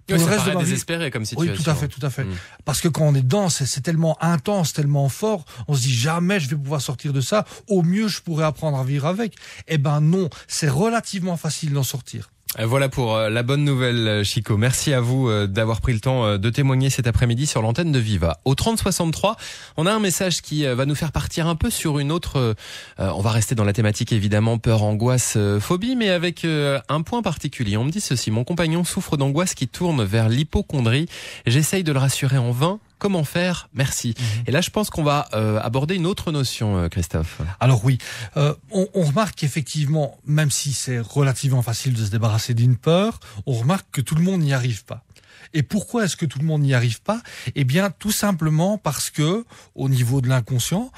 pour le reste de ma vie. Désespéré comme situation. Oui, tout à fait. Parce que quand on est dedans, c'est tellement intense, tellement fort. On se dit jamais je vais pouvoir sortir de ça. Au mieux, je pourrais apprendre à vivre avec. Eh ben non, c'est relativement facile d'en sortir. Voilà pour la bonne nouvelle, Chico. Merci à vous d'avoir pris le temps de témoigner cet après-midi sur l'antenne de Viva. Au 3063, on a un message qui va nous faire partir un peu sur une autre... on va rester dans la thématique évidemment peur, angoisse, phobie, mais avec un point particulier. On me dit ceci, mon compagnon souffre d'angoisse qui tourne vers l'hypocondrie. J'essaye de le rassurer en vain. Comment faire? Merci. Et là, je pense qu'on va aborder une autre notion, Christophe. Alors oui, on remarque qu'effectivement, même si c'est relativement facile de se débarrasser d'une peur, on remarque que tout le monde n'y arrive pas. Et pourquoi est-ce que tout le monde n'y arrive pas? Eh bien, tout simplement parce que, au niveau de l'inconscient,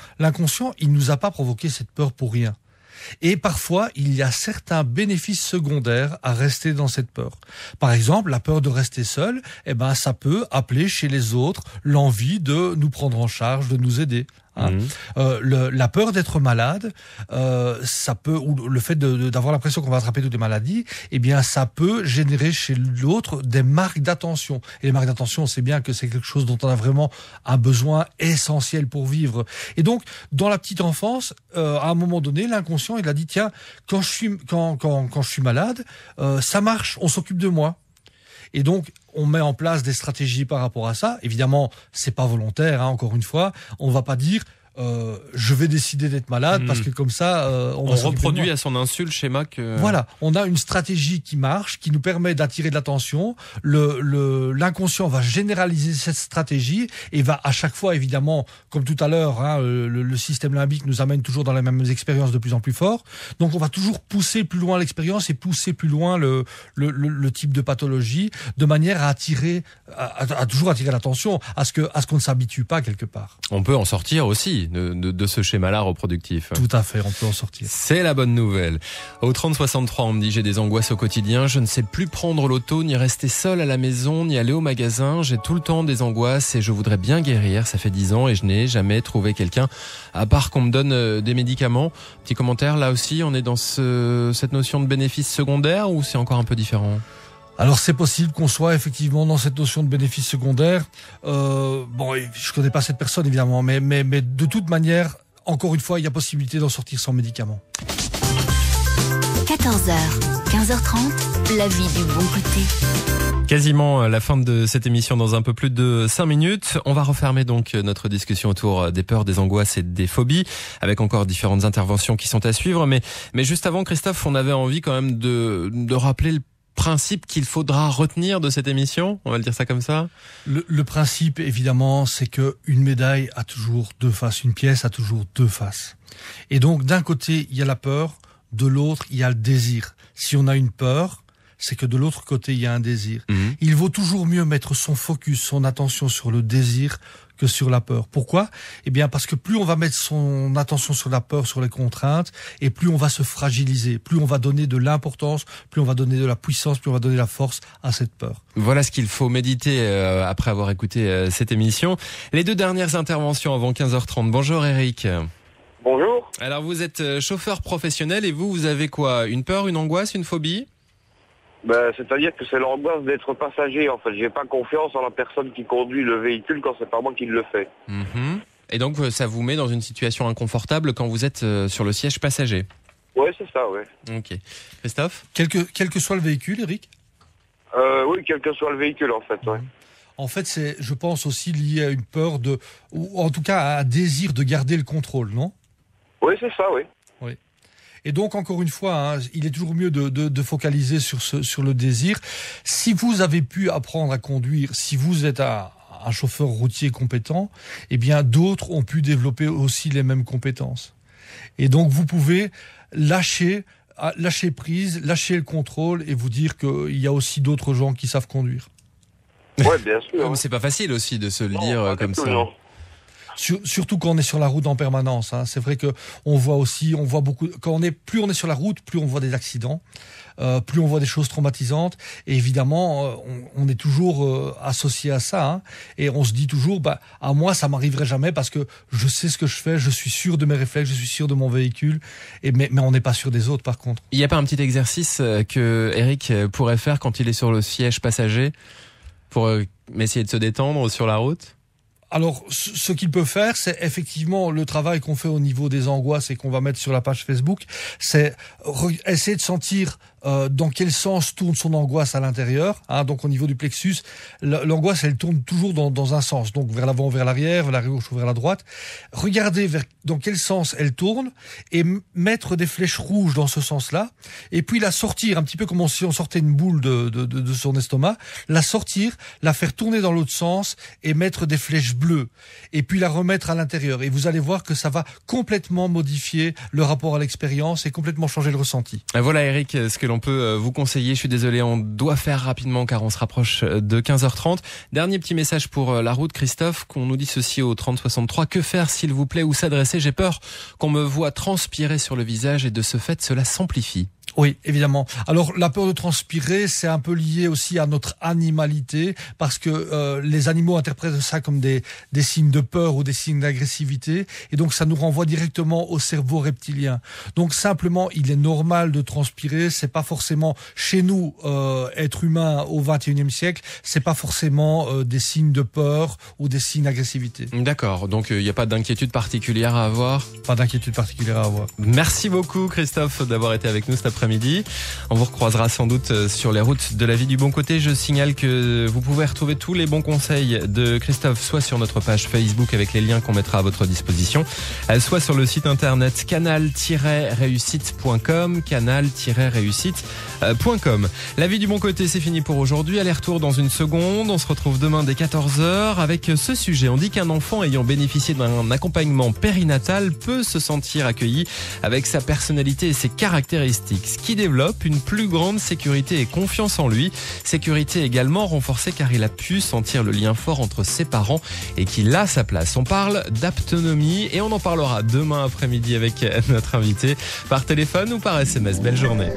il nous a pas provoqué cette peur pour rien. Et parfois, il y a certains bénéfices secondaires à rester dans cette peur. Par exemple, la peur de rester seul, ça peut appeler chez les autres l'envie de nous prendre en charge, de nous aider. La peur d'être malade, ça peut, ou le fait d'avoir l'impression qu'on va attraper toutes les maladies, ça peut générer chez l'autre des marques d'attention. Et les marques d'attention, on sait bien que c'est quelque chose dont on a vraiment un besoin essentiel pour vivre. Et donc, dans la petite enfance, à un moment donné, l'inconscient, il a dit, tiens, quand je suis malade, ça marche, on s'occupe de moi. Et donc, on met en place des stratégies par rapport à ça. Évidemment, c'est pas volontaire, encore une fois. On va pas dire, je vais décider d'être malade parce que comme ça, on reproduit à son insu le schéma que... Voilà, on a une stratégie qui marche, qui nous permet d'attirer de l'attention. L'inconscient va généraliser cette stratégie et va à chaque fois, évidemment, comme tout à l'heure, le système limbique nous amène toujours dans les mêmes expériences de plus en plus fort. Donc on va toujours pousser plus loin l'expérience et pousser plus loin le type de pathologie, de manière à toujours attirer l'attention, à ce qu'on ne s'habitue pas quelque part. On peut en sortir aussi de ce schéma-là reproductif. Tout à fait, on peut en sortir. C'est la bonne nouvelle. Au 30-63, on me dit j'ai des angoisses au quotidien, je ne sais plus prendre l'auto, ni rester seul à la maison, ni aller au magasin. J'ai tout le temps des angoisses et je voudrais bien guérir. Ça fait 10 ans et je n'ai jamais trouvé quelqu'un, à part qu'on me donne des médicaments. Petit commentaire, là aussi, on est dans cette notion de bénéfice secondaire ou c'est encore un peu différent ? Alors c'est possible qu'on soit effectivement dans cette notion de bénéfice secondaire. Je connais pas cette personne évidemment, mais de toute manière, encore une fois, il y a possibilité d'en sortir sans médicaments. 14h, 15h30, la vie du bon côté. Quasiment la fin de cette émission dans un peu plus de 5 minutes. On va refermer donc notre discussion autour des peurs, des angoisses et des phobies, avec encore différentes interventions qui sont à suivre. Mais juste avant, Christophe, on avait envie quand même de rappeler le principe qu'il faudra retenir de cette émission, on va le dire ça comme ça. Le principe, évidemment, c'est que une médaille a toujours deux faces, une pièce a toujours deux faces. Et donc, d'un côté, il y a la peur, de l'autre, il y a le désir. Si on a une peur, c'est que de l'autre côté, il y a un désir. Il vaut toujours mieux mettre son focus, son attention sur le désir que sur la peur. Pourquoi ? Eh bien, parce que plus on va mettre son attention sur la peur, sur les contraintes, et plus on va se fragiliser, plus on va donner de l'importance, plus on va donner de la puissance, plus on va donner la force à cette peur. Voilà ce qu'il faut méditer après avoir écouté cette émission. Les 2 dernières interventions avant 15h30. Bonjour Eric. Bonjour. Alors vous êtes chauffeur professionnel et vous avez quoi ? Une peur, une angoisse, une phobie ? C'est-à-dire que c'est l'angoisse d'être passager, en fait. J'ai pas confiance en la personne qui conduit le véhicule quand c'est pas moi qui le fais. Et donc, ça vous met dans une situation inconfortable quand vous êtes sur le siège passager ? Oui, c'est ça, oui. Ok. Christophe ? Quel que soit le véhicule, Eric ? Oui, quel que soit le véhicule, en fait, ouais. En fait, c'est, je pense, aussi lié à une peur ou en tout cas à un désir de garder le contrôle, non ? Oui, c'est ça, oui. Oui. Et donc, encore une fois, il est toujours mieux de focaliser sur le désir. Si vous avez pu apprendre à conduire, si vous êtes un chauffeur routier compétent, eh bien, d'autres ont pu développer aussi les mêmes compétences. Et donc, vous pouvez lâcher prise, lâcher le contrôle et vous dire qu'il y a aussi d'autres gens qui savent conduire. Ouais, bien sûr. Mais c'est pas facile aussi de se le dire comme ça. Non. Surtout quand on est sur la route en permanence. C'est vrai que on voit beaucoup. Plus on est sur la route, plus on voit des accidents, plus on voit des choses traumatisantes. Et évidemment, on est toujours associé à ça. Et on se dit toujours, à moi, ça m'arriverait jamais parce que je sais ce que je fais, je suis sûr de mes réflexes, je suis sûr de mon véhicule. Mais on n'est pas sûr des autres, par contre. Il n'y a pas un petit exercice que Eric pourrait faire quand il est sur le siège passager pour essayer de se détendre sur la route ? Alors, ce qu'il peut faire, c'est effectivement le travail qu'on fait au niveau des angoisses et qu'on va mettre sur la page Facebook, c'est essayer de sentir dans quel sens tourne son angoisse à l'intérieur. Donc au niveau du plexus, l'angoisse, elle tourne toujours dans un sens, donc vers l'avant, vers l'arrière, vers la gauche ou vers la droite. Regardez dans quel sens elle tourne et mettre des flèches rouges dans ce sens-là, et puis la sortir, un petit peu comme si on sortait une boule de son estomac, la sortir, la faire tourner dans l'autre sens et mettre des flèches bleues, et puis la remettre à l'intérieur. Et vous allez voir que ça va complètement modifier le rapport à l'expérience et complètement changer le ressenti. Voilà Eric, ce que l'on peut vous conseiller. Je suis désolé, on doit faire rapidement car on se rapproche de 15h30. Dernier petit message pour la route, Christophe, qu'on nous dit ceci au 3063. Que faire s'il vous plaît, où s'adresser ? J'ai peur qu'on me voit transpirer sur le visage et de ce fait cela s'amplifie. Oui, évidemment. Alors, la peur de transpirer, c'est un peu lié aussi à notre animalité, parce que les animaux interprètent ça comme des signes de peur ou des signes d'agressivité, et donc ça nous renvoie directement au cerveau reptilien. Donc simplement, il est normal de transpirer. C'est pas forcément chez nous, êtres humains au XXIe siècle, c'est pas forcément des signes de peur ou des signes d'agressivité. D'accord. Donc il n'y a pas d'inquiétude particulière à avoir. Pas d'inquiétude particulière à avoir. Merci beaucoup, Christophe, d'avoir été avec nous cet après-midi. après-midi. On vous recroisera sans doute sur les routes de la vie du bon côté. Je signale que vous pouvez retrouver tous les bons conseils de Christophe, soit sur notre page Facebook avec les liens qu'on mettra à votre disposition, soit sur le site internet canal-réussite.com, canal-réussite.com. La vie du bon côté, c'est fini pour aujourd'hui. Aller-retour dans une seconde. On se retrouve demain dès 14h avec ce sujet. On dit qu'un enfant ayant bénéficié d'un accompagnement périnatal peut se sentir accueilli avec sa personnalité et ses caractéristiques, ce qui développe une plus grande sécurité et confiance en lui. Sécurité également renforcée car il a pu sentir le lien fort entre ses parents et qu'il a sa place. On parle d'autonomie et on en parlera demain après-midi avec notre invité par téléphone ou par SMS. Belle journée.